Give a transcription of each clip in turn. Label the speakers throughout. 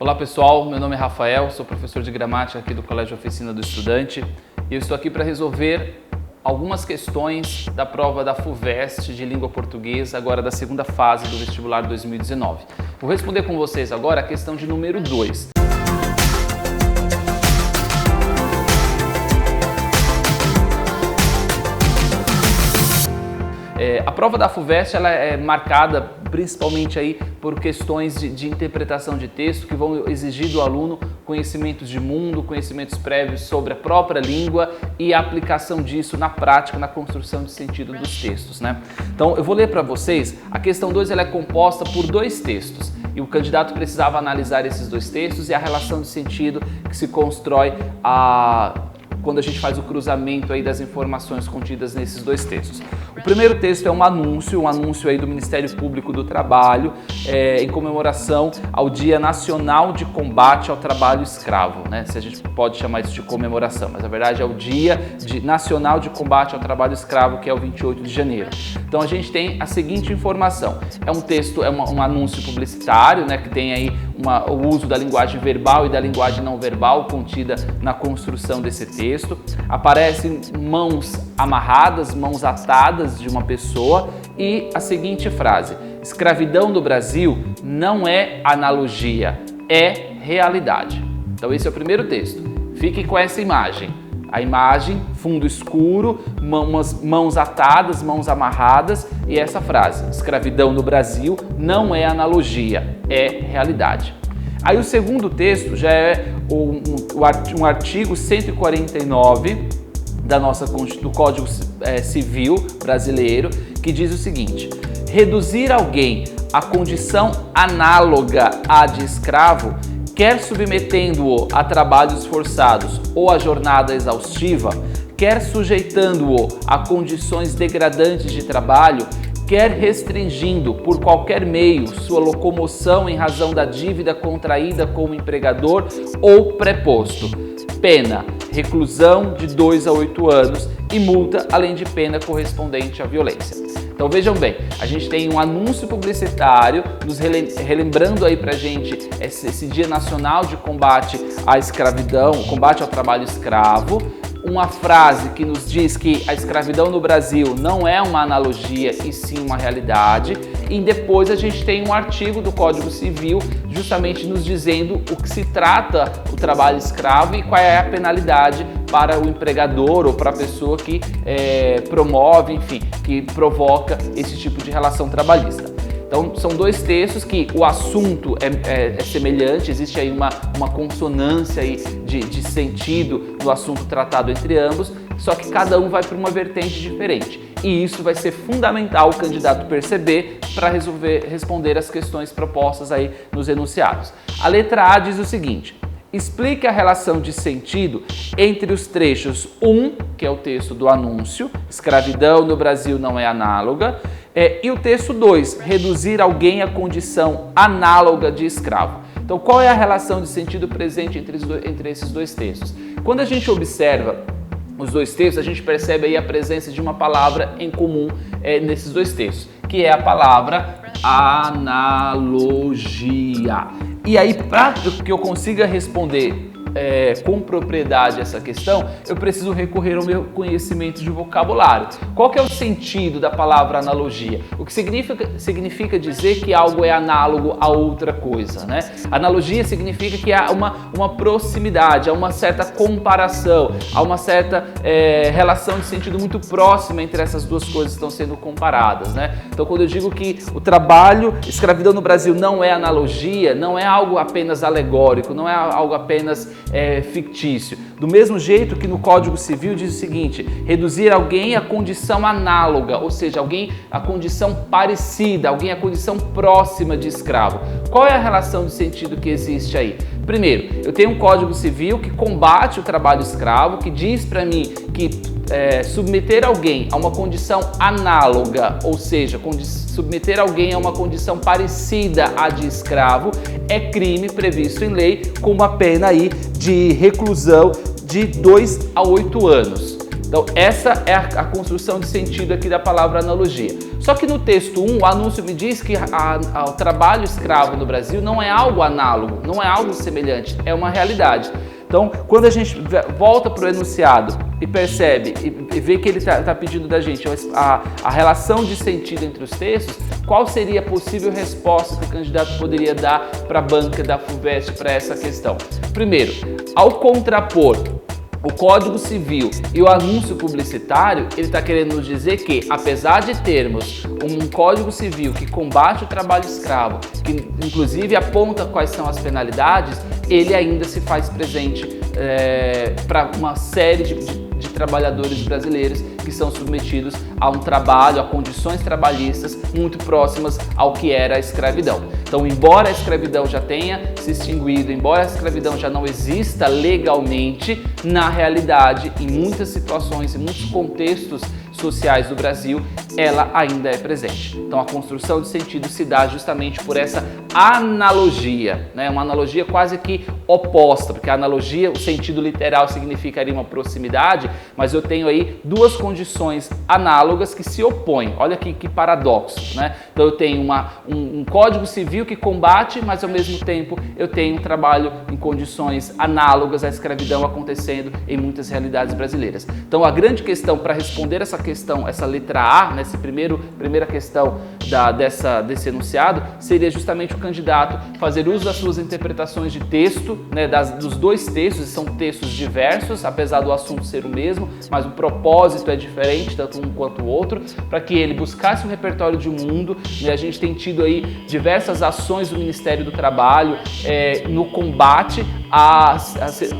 Speaker 1: Olá pessoal, meu nome é Rafael, sou professor de gramática aqui do Colégio Oficina do Estudante e eu estou aqui para resolver algumas questões da prova da FUVEST de língua portuguesa, agora da segunda fase do vestibular 2019. Vou responder com vocês agora a questão de número 2. A prova da FUVEST ela é marcada principalmente aí por questões de interpretação de texto que vão exigir do aluno conhecimentos de mundo, conhecimentos prévios sobre a própria língua e a aplicação disso na prática, na construção de sentido dos textos, né? Então eu vou ler para vocês, a questão 2 ela é composta por 2 textos e o candidato precisava analisar esses 2 textos e a relação de sentido que se constrói quando a gente faz o cruzamento aí das informações contidas nesses 2 textos. O primeiro texto é um anúncio aí do Ministério Público do Trabalho em comemoração ao Dia Nacional de Combate ao Trabalho Escravo, né? Se a gente pode chamar isso de comemoração, mas na verdade é o Dia Nacional de Combate ao Trabalho Escravo, que é o 28 de janeiro. Então a gente tem a seguinte informação, é um texto, um anúncio publicitário, né, que tem aí o uso da linguagem verbal e da linguagem não verbal contida na construção desse texto. Aparecem mãos amarradas, mãos atadas de uma pessoa e a seguinte frase: escravidão no Brasil não é analogia, é realidade. Então esse é o primeiro texto. Fique com essa imagem. A imagem, fundo escuro, mãos atadas, mãos amarradas e essa frase: escravidão no Brasil não é analogia, é realidade. Aí o segundo texto já é um artigo 149 do Código Civil brasileiro, que diz o seguinte: reduzir alguém à condição análoga à de escravo, quer submetendo-o a trabalhos forçados ou a jornada exaustiva, quer sujeitando-o a condições degradantes de trabalho, quer restringindo por qualquer meio sua locomoção em razão da dívida contraída com o empregador ou preposto. Pena: reclusão de 2 a 8 anos e multa, além de pena correspondente à violência. Então vejam bem, a gente tem um anúncio publicitário nos relembrando aí pra gente esse Dia Nacional de Combate à Escravidão, combate ao trabalho escravo, uma frase que nos diz que a escravidão no Brasil não é uma analogia e sim uma realidade, e depois a gente tem um artigo do Código Civil justamente nos dizendo o que se trata o trabalho escravo e qual é a penalidade para o empregador ou para a pessoa que promove, enfim, que provoca esse tipo de relação trabalhista. Então são 2 textos que o assunto é semelhante, existe aí uma consonância aí de sentido no assunto tratado entre ambos, só que cada um vai para uma vertente diferente. E isso vai ser fundamental o candidato perceber para responder as questões propostas aí nos enunciados. A letra A diz o seguinte: explique a relação de sentido entre os trechos 1, que é o texto do anúncio, escravidão no Brasil não é análoga, e o texto 2, reduzir alguém à condição análoga de escravo. Então, qual é a relação de sentido presente entre esses 2 textos? Quando a gente observa os 2 textos, a gente percebe aí a presença de uma palavra em comum nesses 2 textos, que é a palavra analogia. E aí, para que eu consiga responder com propriedade essa questão, eu preciso recorrer ao meu conhecimento de vocabulário. Qual que é o sentido da palavra analogia? O que significa dizer que algo é análogo a outra coisa, né? Analogia significa que há uma proximidade, há uma certa comparação, há uma certa relação de sentido muito próxima entre essas 2 coisas que estão sendo comparadas, né? Então, quando eu digo que o trabalho, escravidão no Brasil não é analogia, não é algo apenas alegórico, não é algo apenas fictício. Do mesmo jeito que no Código Civil diz o seguinte: reduzir alguém à condição análoga, ou seja, alguém à condição parecida, alguém à condição próxima de escravo. Qual é a relação de sentido que existe aí? Primeiro, eu tenho um Código Civil que combate o trabalho escravo, que diz para mim que submeter alguém a uma condição análoga, ou seja, submeter alguém a uma condição parecida à de escravo, é crime previsto em lei com uma pena aí de reclusão de 2 a 8 anos. Então essa é a construção de sentido aqui da palavra analogia. Só que no texto 1, o anúncio me diz que o trabalho escravo no Brasil não é algo análogo, não é algo semelhante, é uma realidade. Então, quando a gente volta para o enunciado e percebe e vê que ele está pedindo da gente a relação de sentido entre os textos, qual seria a possível resposta que o candidato poderia dar para a banca da FUVEST para essa questão? Primeiro, ao contrapor o Código Civil e o anúncio publicitário, ele está querendo nos dizer que, apesar de termos um Código Civil que combate o trabalho escravo, que inclusive aponta quais são as penalidades, ele ainda se faz presente para uma série de trabalhadores brasileiros que são submetidos a um trabalho, a condições trabalhistas muito próximas ao que era a escravidão. Então, embora a escravidão já tenha se extinguido, embora a escravidão já não exista legalmente, na realidade, em muitas situações, em muitos contextos sociais do Brasil, ela ainda é presente. Então, a construção de sentido se dá justamente por essa analogia, né? Uma analogia quase que oposta, porque a analogia, o sentido literal significaria uma proximidade, mas eu tenho aí duas condições análogas que se opõem. Olha que paradoxo, né? Então, eu tenho um Código Civil que combate, mas ao mesmo tempo eu tenho um trabalho em condições análogas à escravidão acontecendo em muitas realidades brasileiras. Então, a grande questão para responder essa questão, essa letra A, nessa primeira questão desse enunciado, seria justamente o candidato fazer uso das suas interpretações de texto, né, dos dois textos, são textos diversos, apesar do assunto ser o mesmo, mas o propósito é diferente, tanto um quanto o outro, para que ele buscasse um repertório de mundo, né? A gente tem tido aí diversas ações do Ministério do Trabalho no combate à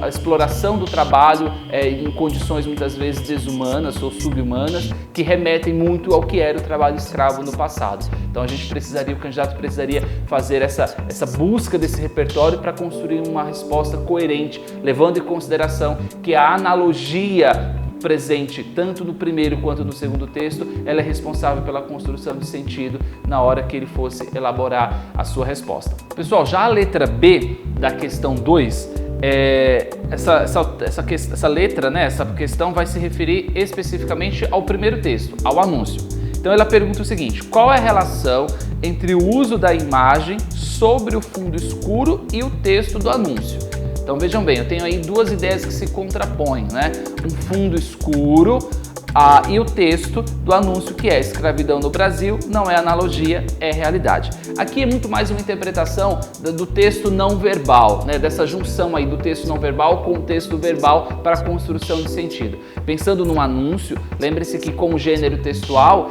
Speaker 1: exploração do trabalho em condições muitas vezes desumanas ou subhumanas, que remetem muito ao que era o trabalho escravo no passado. Então o candidato precisaria fazer essa busca desse repertório para construir uma resposta coerente, levando em consideração que a analogia presente tanto no primeiro quanto no segundo texto, ela é responsável pela construção de sentido na hora que ele fosse elaborar a sua resposta. Pessoal, já a letra B da questão 2, essa letra, né, essa questão vai se referir especificamente ao primeiro texto, ao anúncio. Então ela pergunta o seguinte: qual é a relação entre o uso da imagem sobre o fundo escuro e o texto do anúncio? Então vejam bem, eu tenho aí duas ideias que se contrapõem, né? Um fundo escuro e o texto do anúncio, que é escravidão no Brasil, não é analogia, é realidade. Aqui é muito mais uma interpretação do texto não verbal, né? Dessa junção aí do texto não verbal com o texto verbal para a construção de sentido. Pensando num anúncio, lembre-se que como gênero textual,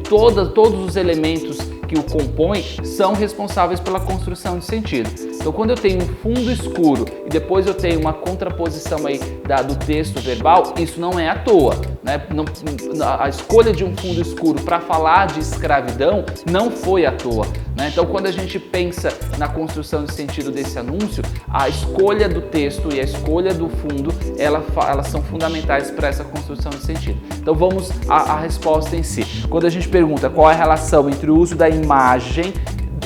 Speaker 1: todos os elementos que o compõem são responsáveis pela construção de sentido. Então, quando eu tenho um fundo escuro e depois eu tenho uma contraposição aí do texto verbal, isso não é à toa, né? A escolha de um fundo escuro para falar de escravidão não foi à toa, né? Então, quando a gente pensa na construção de sentido desse anúncio, a escolha do texto e a escolha do fundo, elas são fundamentais para essa construção de sentido. Então, vamos à resposta em si. Quando a gente pergunta qual é a relação entre o uso da imagem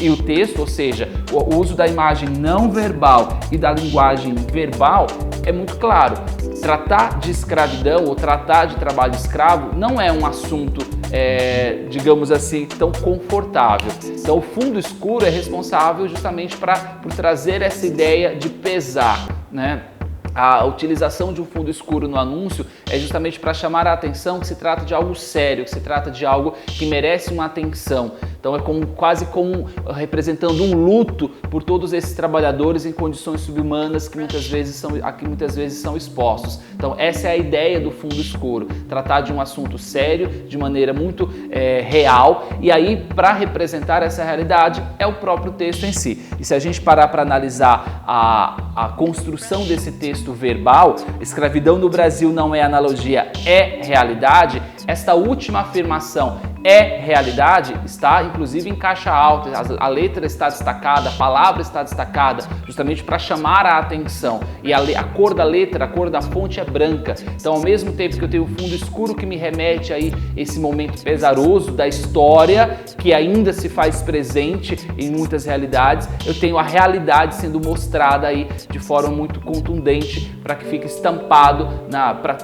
Speaker 1: e o texto, ou seja, o uso da imagem não verbal e da linguagem verbal, é muito claro. Tratar de escravidão ou tratar de trabalho escravo não é um assunto, digamos assim, tão confortável. Então, o fundo escuro é responsável justamente por trazer essa ideia de pesar, né? A utilização de um fundo escuro no anúncio é justamente para chamar a atenção que se trata de algo sério, que se trata de algo que merece uma atenção. Então é quase como representando um luto por todos esses trabalhadores em condições subhumanas que muitas vezes são expostos. Então essa é a ideia do fundo escuro, tratar de um assunto sério, de maneira muito real, e aí para representar essa realidade é o próprio texto em si. E se a gente parar para analisar a construção desse texto verbal, escravidão no Brasil não é analogia, é realidade, esta última afirmação é realidade, está inclusive em caixa alta, a letra está destacada, a palavra está destacada, justamente para chamar a atenção. E a cor da letra, a cor da fonte é branca. Então, ao mesmo tempo que eu tenho o fundo escuro que me remete aí esse momento pesaroso da história, que ainda se faz presente em muitas realidades, eu tenho a realidade sendo mostrada aí de forma muito contundente para que fique estampado para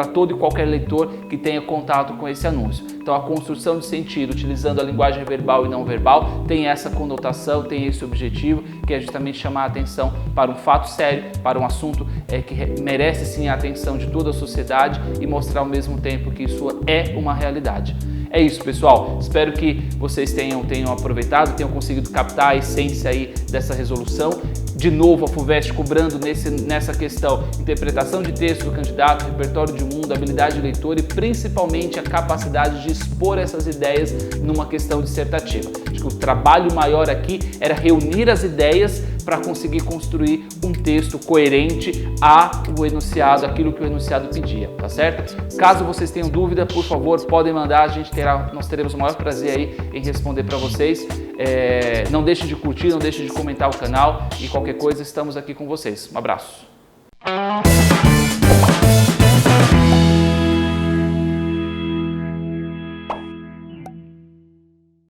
Speaker 1: todo e qualquer leitor que tenha contato contato com esse anúncio. Então a construção de sentido, utilizando a linguagem verbal e não verbal, tem essa conotação, tem esse objetivo, que é justamente chamar a atenção para um fato sério, para um assunto que merece sim a atenção de toda a sociedade e mostrar ao mesmo tempo que isso é uma realidade. É isso, pessoal. Espero que vocês tenham aproveitado, tenham conseguido captar a essência aí dessa resolução. De novo, a FUVEST cobrando nessa questão interpretação de texto do candidato, repertório de mundo, habilidade de leitor e principalmente a capacidade de expor essas ideias numa questão dissertativa. Acho que o trabalho maior aqui era reunir as ideias para conseguir construir um texto coerente ao enunciado, aquilo que o enunciado pedia, tá certo? Caso vocês tenham dúvida, por favor, podem mandar, nós teremos o maior prazer aí em responder para vocês. Não deixe de curtir, não deixe de comentar o canal e qualquer coisa, estamos aqui com vocês. Um abraço.